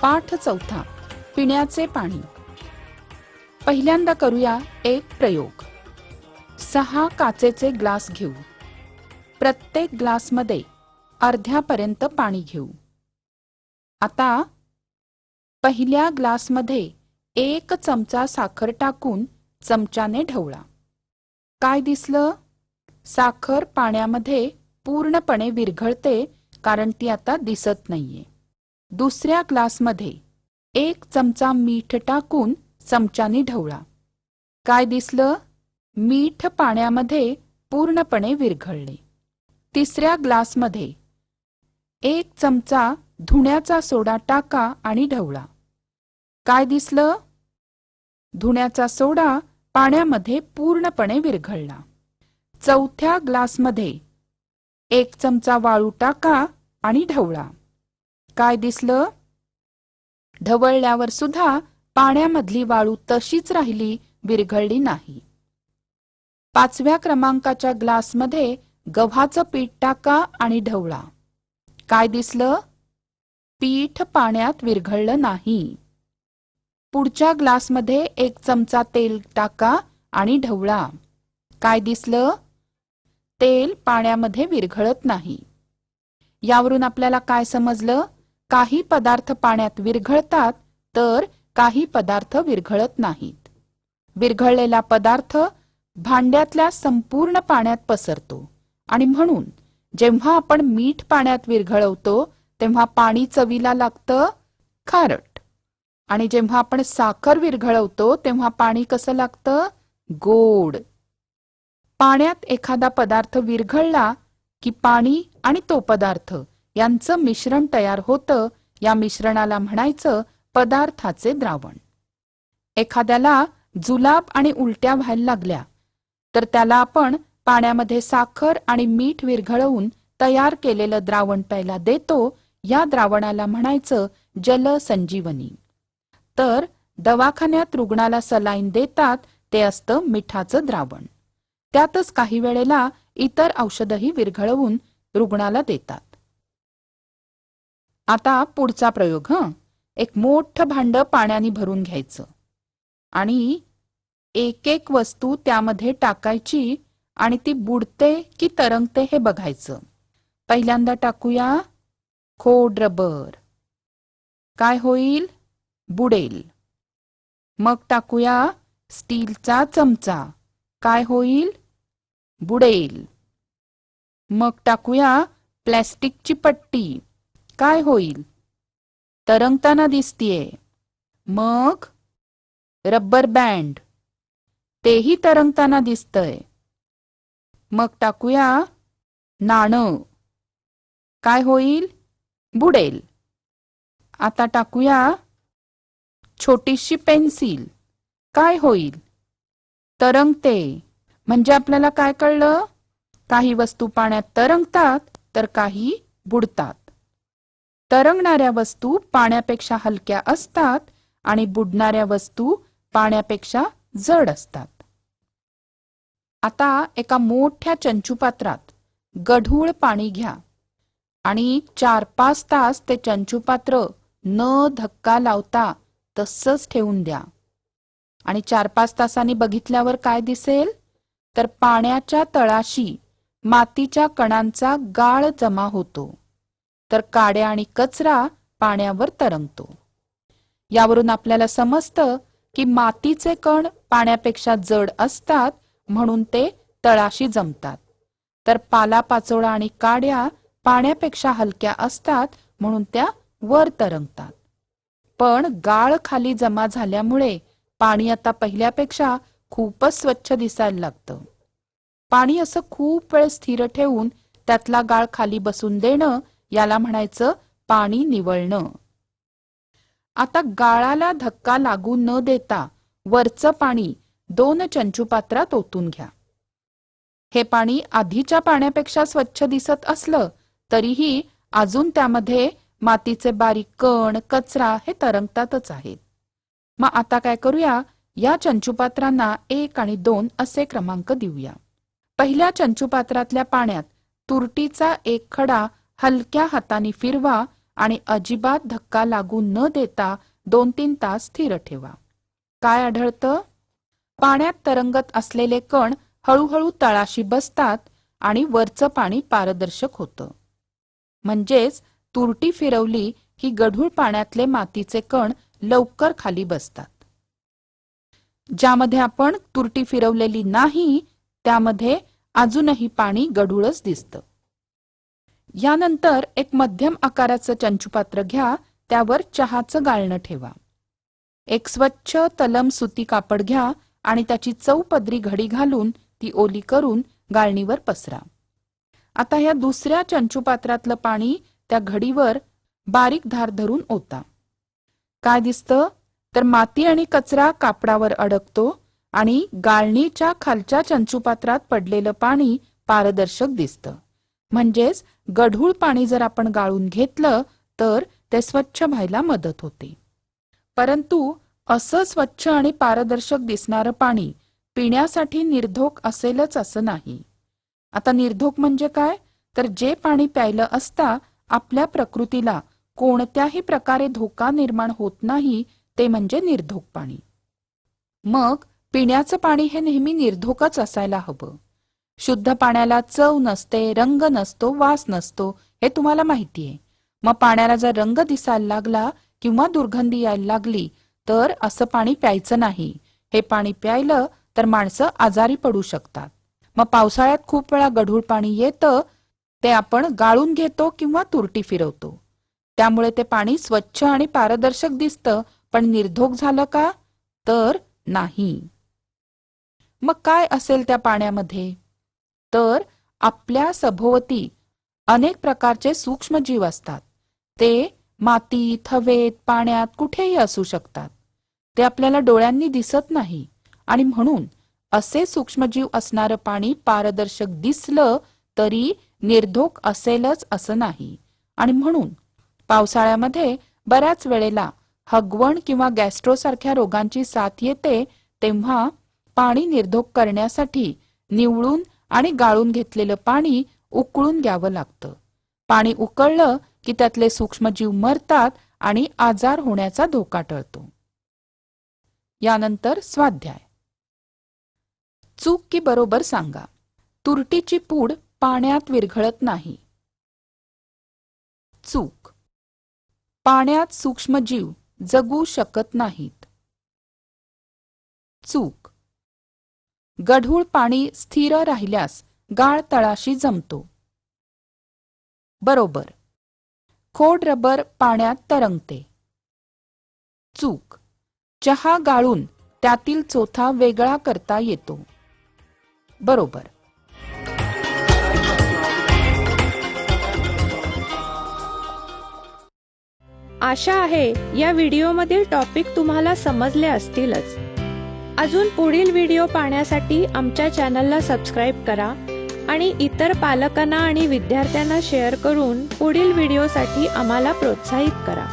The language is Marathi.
पाठ चौथा, पिण्याचे पाणी. पहिल्यांदा करूया एक प्रयोग. 6 काचेचे ग्लास घेऊ. प्रत्येक ग्लासमध्ये अर्ध्यापर्यंत पाणी घेऊ. आता पहिल्या ग्लासमध्ये 1 चमचा साखर टाकून चमच्याने ढवळा. काय दिसलं? साखर पाण्यामध्ये पूर्णपणे विरघळते, कारण ती आता दिसत नाहीये. दुसऱ्या ग्लासमध्ये 1 चमचा मीठ टाकून चमच्याने ढवळा. काय दिसलं? मीठ पाण्यामध्ये पूर्णपणे विरघळले. तिसऱ्या ग्लासमध्ये 1 चमचा धुण्याचा सोडा टाका आणि ढवळा. काय दिसलं? धुण्याचा सोडा पाण्यामध्ये पूर्णपणे विरघळला. चौथ्या ग्लासमध्ये 1 चमचा वाळू टाका आणि ढवळा. काय दिसलं? ढवळल्यावर सुद्धा पाण्यामधली वाळू तशीच राहिली, विरघळली नाही. 5व्या क्रमांकाच्या ग्लासमध्ये गव्हाचं पीठ टाका आणि ढवळा. काय दिसलं? पीठ पाण्यात विरघळलं नाही. पुढच्या ग्लासमध्ये 1 चमचा तेल टाका आणि ढवळा. काय दिसलं? तेल पाण्यामध्ये विरघळत नाही. यावरून आपल्याला काय समजलं? काही पदार्थ पाण्यात विरघळतात, तर काही पदार्थ विरघळत नाहीत. विरघळलेला पदार्थ भांड्यातल्या संपूर्ण पाण्यात पसरतो आणि म्हणून जेव्हा आपण मीठ पाण्यात विरघळवतो तेव्हा पाणी चवीला लागतं खारट, आणि जेव्हा आपण साखर विरघळवतो तेव्हा पाणी कसं लागतं? गोड. पाण्यात एखादा पदार्थ विरघळला की पाणी आणि तो पदार्थ यांचं मिश्रण तयार होतं. या मिश्रणाला म्हणायचं पदार्थाचे द्रावण. एखाद्याला जुलाब आणि उलट्या व्हायला लागल्या तर त्याला आपण पाण्यामध्ये साखर आणि मीठ विरघळवून तयार केलेलं द्रावण प्यायला देतो. या द्रावणाला म्हणायचं जलसंजीवनी. तर दवाखान्यात रुग्णाला सलाईन देतात, ते असतं मिठाचं द्रावण. त्यातच काही वेळेला इतर औषधही विरघळवून रुग्णाला देतात. आता पुढचा प्रयोग. एक मोठं भांड पाण्याने भरून घ्यायचं आणि एक वस्तू त्यामध्ये टाकायची आणि ती बुडते की तरंगते हे बघायचं. पहिल्यांदा टाकूया खोडरबर. काय होईल? बुडेल. मग टाकूया स्टीलचा चमचा. काय होईल? बुडेल. मग टाकूया प्लॅस्टिकची पट्टी. काय होईल? तरंगताना दिसतीये. मग रब्बर बँड, तेही तरंगताना दिसतंय. मग टाकूया नाणं. काय होईल? बुडेल. आता टाकूया छोटीशी पेन्सिल. काय होईल? तरंगते. म्हणजे आपल्याला काय कळलं? काही वस्तू पाण्यात तरंगतात तर काही बुडतात. तरंगणाऱ्या वस्तू पाण्यापेक्षा हलक्या असतात आणि बुडणाऱ्या वस्तू पाण्यापेक्षा जड असतात. आता एका मोठ्या चंचुपात्रात गढूळ पाणी घ्या आणि 4-5 तास ते चंचुपात्र न धक्का लावता तसंच ठेवून द्या. आणि 4-5 तासांनी बघितल्यावर काय दिसेल? तर पाण्याच्या तळाशी मातीच्या कणांचा गाळ जमा होतो, तर काड्या आणि कचरा पाण्यावर तरंगतो. यावरून आपल्याला समजतं की मातीचे कण पाण्यापेक्षा जड असतात, म्हणून ते तळाशी जमतात, तर पालापाचोळा आणि काड्या पाण्यापेक्षा हलक्या असतात, म्हणून त्या वर तरंगतात. पण गाळ खाली जमा झाल्यामुळे पाणी आता पहिल्यापेक्षा खूपच स्वच्छ दिसायला लागतं. पाणी असं खूप वेळ स्थिर ठेवून त्यातला गाळ खाली बसून देणं, याला म्हणायचं पाणी निवळणं. आता गाळाला धक्का लागू न देता वरचं पाणी 2 चंचुपात्रात ओतून घ्या. हे पाणी आधीच्या पाण्यापेक्षा स्वच्छ दिसत असलं तरीही अजून त्यामध्ये मातीचे बारीक कण, कचरा हे तरंगतातच आहेत. मग आता काय करूया? या चंचुपात्रांना 1 आणि 2 असे क्रमांक देऊया. पहिल्या चंचुपात्रातल्या पाण्यात तुरटीचा एक खडा हलक्या हाताने फिरवा आणि अजिबात धक्का लागू न देता 2-3 तास स्थिर ठेवा. काय आढळतं? पाण्यात तरंगत असलेले कण हळूहळू तळाशी बसतात आणि वरचं पाणी पारदर्शक होतं. म्हणजेच तुरटी फिरवली की गढूळ पाण्यातले मातीचे कण लवकर खाली बसतात. ज्यामध्ये आपण तुरटी फिरवलेली नाही त्यामध्ये अजूनही पाणी गढूळच दिसतं. यानंतर एक मध्यम आकाराचं चंचुपात्र घ्या, त्यावर चहाचं गाळणं ठेवा. एक स्वच्छ तलम सुती कापड घ्या आणि त्याची चौपदरी घडी घालून ती ओली करून गाळणीवर पसरा. आता या दुसऱ्या चंचुपात्रातलं पाणी त्या घडीवर बारीक धार धरून ओता. काय दिसतं? तर माती आणि कचरा कापडावर अडकतो आणि गाळणीच्या खालच्या चंचुपात्रात पडलेलं पाणी पारदर्शक दिसतं. म्हणजेच गढूळ पाणी जर आपण गाळून घेतलं तर ते स्वच्छ व्हायला मदत होते. परंतु असं स्वच्छ आणि पारदर्शक दिसणारं पाणी पिण्यासाठी निर्धोक असेलच असं नाही. आता निर्धोक म्हणजे काय? तर जे पाणी प्यायलं असता आपल्या प्रकृतीला कोणत्याही प्रकारे धोका निर्माण होत नाही ते म्हणजे निर्धोक पाणी. मग पिण्याचं पाणी हे नेहमी निर्धोकच असायला हवं. शुद्ध पाण्याला चव नसते, रंग नसतो, वास नसतो हे तुम्हाला माहितीये. मग पाण्याला जर रंग दिसायला लागला किंवा दुर्गंधी यायला लागली तर असं पाणी प्यायचं नाही. हे पाणी प्यायलं तर माणसं आजारी पडू शकतात. मग पावसाळ्यात खूप वेळा गढूळ पाणी येतं, ते आपण गाळून घेतो किंवा तुरटी फिरवतो. त्यामुळे ते पाणी स्वच्छ आणि पारदर्शक दिसतं, पण निर्धोक झालं का? तर नाही. मग काय असेल त्या पाण्यामध्ये? तर आपल्या सभोवती अनेक प्रकारचे सूक्ष्मजीव असतात. ते मातीत, हवेत, पाण्यात कुठेही असू शकतात. ते आपल्याला डोळ्यांनी दिसत नाही आणि म्हणून असे सूक्ष्मजीव असणारं पाणी पारदर्शक दिसलं तरी निर्धोक असेलच असं नाही. आणि म्हणून पावसाळ्यामध्ये बऱ्याच वेळेला हगवण किंवा गॅस्ट्रोसारख्या रोगांची साथ येते, तेव्हा पाणी निर्धोक करण्यासाठी निवळून आणि गाळून घेतलेलं पाणी उकळून घ्यावं लागतं. पाणी उकळलं की त्यातले सूक्ष्मजीव मरतात आणि आजार होण्याचा धोका टळतो. यानंतर स्वाध्याय. चूक की बरोबर सांगा. तुरटीची पूड पाण्यात विरघळत नाही. चूक. पाण्यात सूक्ष्मजीव जगू शकत नाहीत. चूक. गढूळ पाणी स्थिर राहिल्यास गाळ तळाशी जमतो. बरोबर. खोड रबर पाण्यात तरंगते. चूक. चहा गाळून त्यातील चोथा वेगळा करता येतो. बरोबर. आशा आहे या व्हिडिओमधील टॉपिक तुम्हाला समजले असतीलच. अजून पुढील व्हिडिओ पाहण्यासाठी आमच्या चॅनलला सबस्क्राईब करा आणि इतर पालकांना आणि विद्यार्थ्यांना शेअर करून पुढील व्हिडिओसाठी आम्हाला प्रोत्साहित करा.